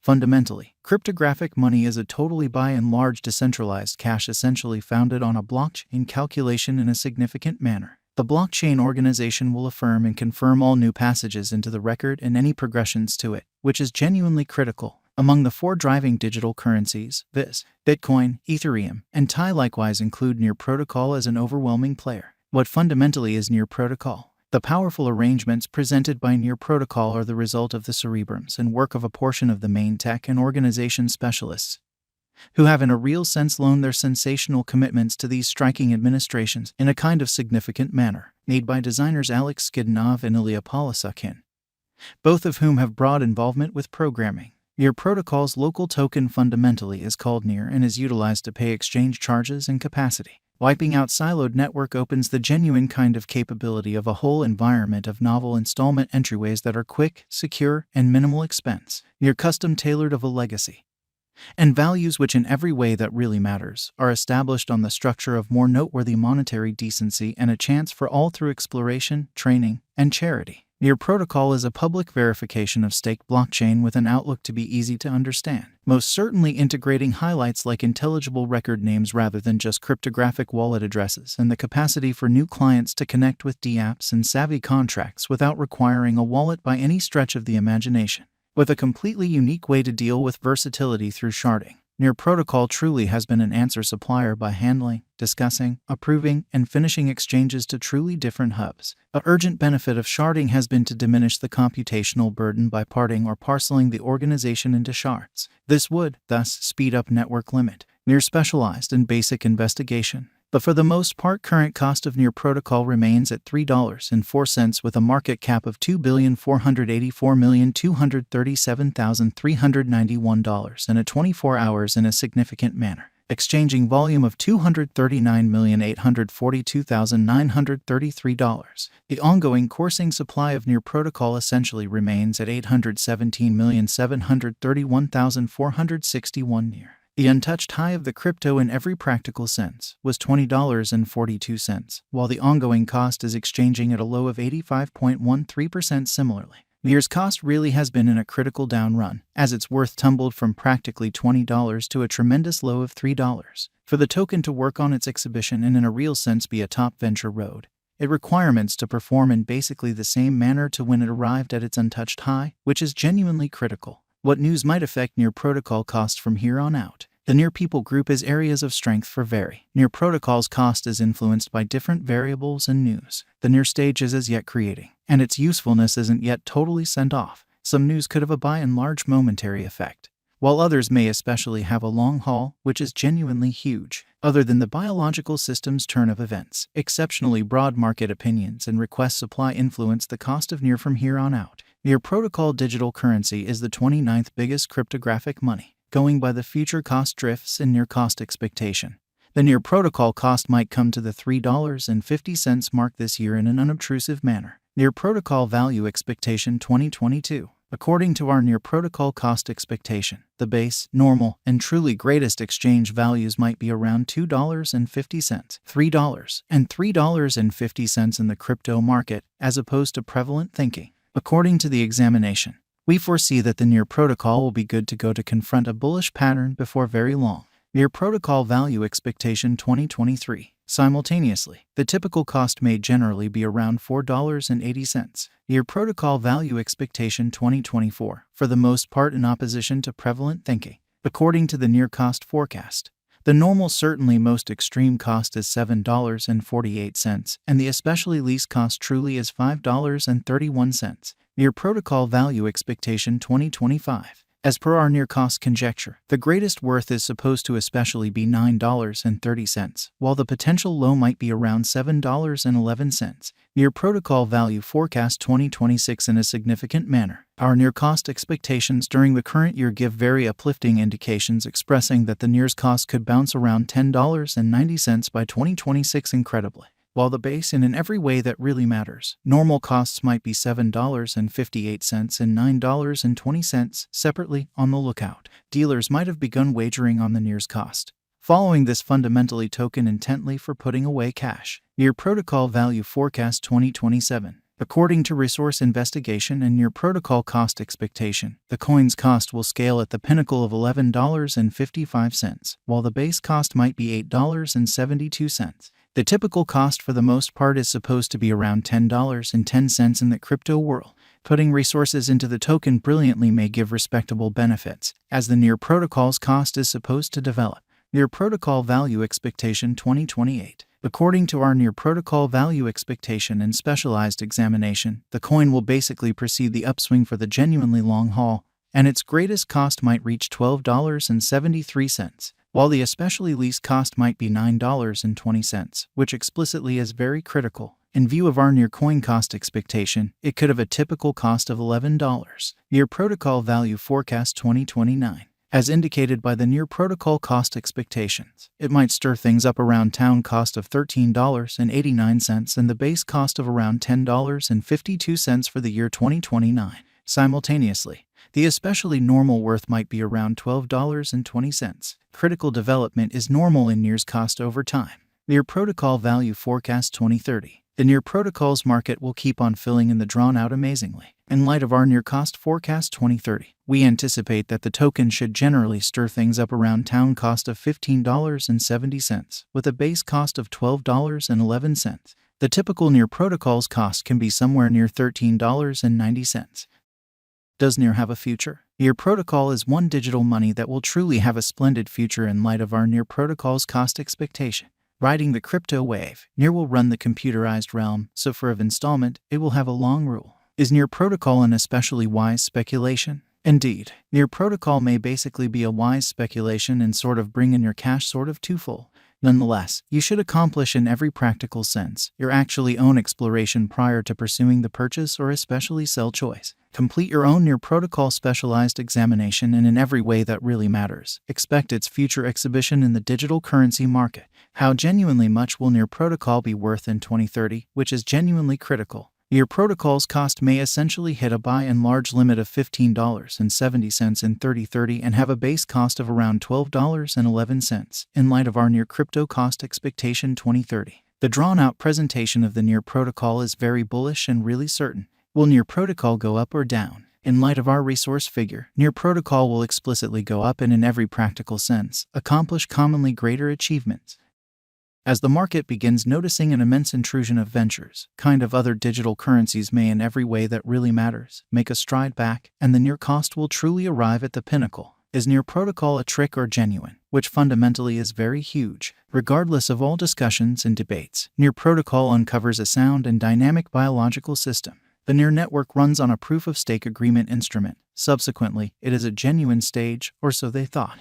Fundamentally, cryptographic money is a totally by and large decentralized cash essentially founded on a blockchain calculation in a significant manner. The blockchain organization will affirm and confirm all new passages into the record and any progressions to it, which is genuinely critical. Among the four driving digital currencies, viz., Bitcoin, Ethereum, and TI likewise include Near Protocol as an overwhelming player. What fundamentally is Near Protocol? The powerful arrangements presented by Near Protocol are the result of the cerebrums and work of a portion of the main tech and organization specialists, who have in a real sense loaned their sensational commitments to these striking administrations in a kind of significant manner, made by designers Alex Skidnov and Ilya Polisukhin, both of whom have broad involvement with programming. Near Protocol's local token fundamentally is called Near and is utilized to pay exchange charges and capacity. Wiping out siloed network opens the genuine kind of capability of a whole environment of novel installment entryways that are quick, secure, and minimal expense. Near custom-tailored of a legacy and values which in every way that really matters are established on the structure of more noteworthy monetary decency and a chance for all through exploration, training, and charity. Near Protocol is a public verification of stake blockchain with an outlook to be easy to understand, most certainly integrating highlights like intelligible record names rather than just cryptographic wallet addresses and the capacity for new clients to connect with dapps and savvy contracts without requiring a wallet by any stretch of the imagination. With a completely unique way to deal with versatility through sharding, Near Protocol truly has been an answer supplier by handling, discussing, approving, and finishing exchanges to truly different hubs. An urgent benefit of sharding has been to diminish the computational burden by parting or parceling the organization into shards. This would, thus, speed up network limit. Near specialized in basic investigation, but for the most part current cost of Near Protocol remains at $3.04 with a market cap of $2,484,237,391 and a 24 hours in a significant manner. Exchanging volume of $239,842,933. The ongoing coursing supply of Near Protocol essentially remains at 817,731,461 Near. The untouched high of the crypto in every practical sense was $20.42, while the ongoing cost is exchanging at a low of 85.13%. Similarly, Near's cost really has been in a critical down run, as its worth tumbled from practically $20 to a tremendous low of $3. For the token to work on its exhibition and in a real sense be a top venture road, it requirements to perform in basically the same manner to when it arrived at its untouched high, which is genuinely critical. What news might affect Near Protocol cost from here on out? The Near people group is areas of strength for vary. Near Protocol's cost is influenced by different variables and news. The Near stage is as yet creating, and its usefulness isn't yet totally sent off. Some news could have a by and large momentary effect, while others may especially have a long haul, which is genuinely huge. Other than the biological system's turn of events, exceptionally broad market opinions and request supply influence the cost of Near from here on out. Near Protocol digital currency is the 29th biggest cryptographic money, going by the future cost drifts and Near cost expectation. The Near Protocol cost might come to the $3.50 mark this year in an unobtrusive manner. Near Protocol value expectation 2022. According to our Near Protocol cost expectation, the base, normal, and truly greatest exchange values might be around $2.50, $3, and $3.50 in the crypto market, as opposed to prevalent thinking. According to the examination, we foresee that the Near Protocol will be good to go to confront a bullish pattern before very long. Near Protocol value expectation 2023. Simultaneously, the typical cost may generally be around $4.80. Near Protocol value expectation 2024, for the most part in opposition to prevalent thinking. According to the Near cost forecast, the normal certainly most extreme cost is $7.48, and the especially least cost truly is $5.31. Near Protocol value expectation 2025. As per our Near cost conjecture, the greatest worth is supposed to especially be $9.30, while the potential low might be around $7.11. Near Protocol value forecast 2026 in a significant manner. Our Near cost expectations during the current year give very uplifting indications expressing that the Near's cost could bounce around $10.90 by 2026 incredibly. While the base in every way that really matters, normal costs might be $7.58 and $9.20 separately. On the lookout, dealers might have begun wagering on the Near's cost, following this fundamentally token intently for putting away cash. Near Protocol value forecast 2027. According to Resource Investigation and Near Protocol Cost Expectation, the coin's cost will scale at the pinnacle of $11.55, while the base cost might be $8.72. The typical cost for the most part is supposed to be around $10.10 in the crypto world. Putting resources into the token brilliantly may give respectable benefits, as the Near Protocol's cost is supposed to develop. Near Protocol Value Expectation 2028. According to our Near Protocol Value Expectation and Specialized Examination, the coin will basically precede the upswing for the genuinely long haul, and its greatest cost might reach $12.73, while the especially least cost might be $9.20, which explicitly is very critical. In view of our near coin cost expectation, it could have a typical cost of $11. Near Protocol Value Forecast 2029. As indicated by the Near Protocol cost expectations, it might stir things up around town cost of $13.89 and the base cost of around $10.52 for the year 2029. Simultaneously, the especially normal worth might be around $12.20. Critical development is normal in Near's cost over time. Near Protocol Value Forecast 2030. The Near Protocol's market will keep on filling in the drawn out amazingly. In light of our Near Cost Forecast 2030, we anticipate that the token should generally stir things up around town cost of $15.70, with a base cost of $12.11. The typical Near Protocol's cost can be somewhere near $13.90. Does Near have a future? Near Protocol is one digital money that will truly have a splendid future in light of our Near Protocol's cost expectation. Riding the crypto wave, Near will run the computerized realm, so for an installment, it will have a long rule. Is Near Protocol an especially wise speculation? Indeed, Near Protocol may basically be a wise speculation and sort of bring in your cash sort of twofold. Nonetheless, you should accomplish in every practical sense your actually own exploration prior to pursuing the purchase or especially sell choice. Complete your own Near Protocol specialized examination and in every way that really matters. Expect its future exhibition in the digital currency market. How genuinely much will Near Protocol be worth in 2030, which is genuinely critical. Near Protocol's cost may essentially hit a by and large limit of $15.70 in 2030 and have a base cost of around $12.11 in light of our Near Crypto Cost Expectation 2030. The drawn-out presentation of the Near Protocol is very bullish and really certain. Will Near Protocol go up or down? In light of our resource figure, Near Protocol will explicitly go up and in every practical sense, accomplish commonly greater achievements. As the market begins noticing an immense intrusion of ventures, kind of other digital currencies may in every way that really matters, make a stride back, and the Near cost will truly arrive at the pinnacle. Is Near Protocol a trick or genuine? Which fundamentally is very huge. Regardless of all discussions and debates, Near Protocol uncovers a sound and dynamic biological system. The Near network runs on a proof-of-stake agreement instrument. Subsequently, it is a genuine stage, or so they thought.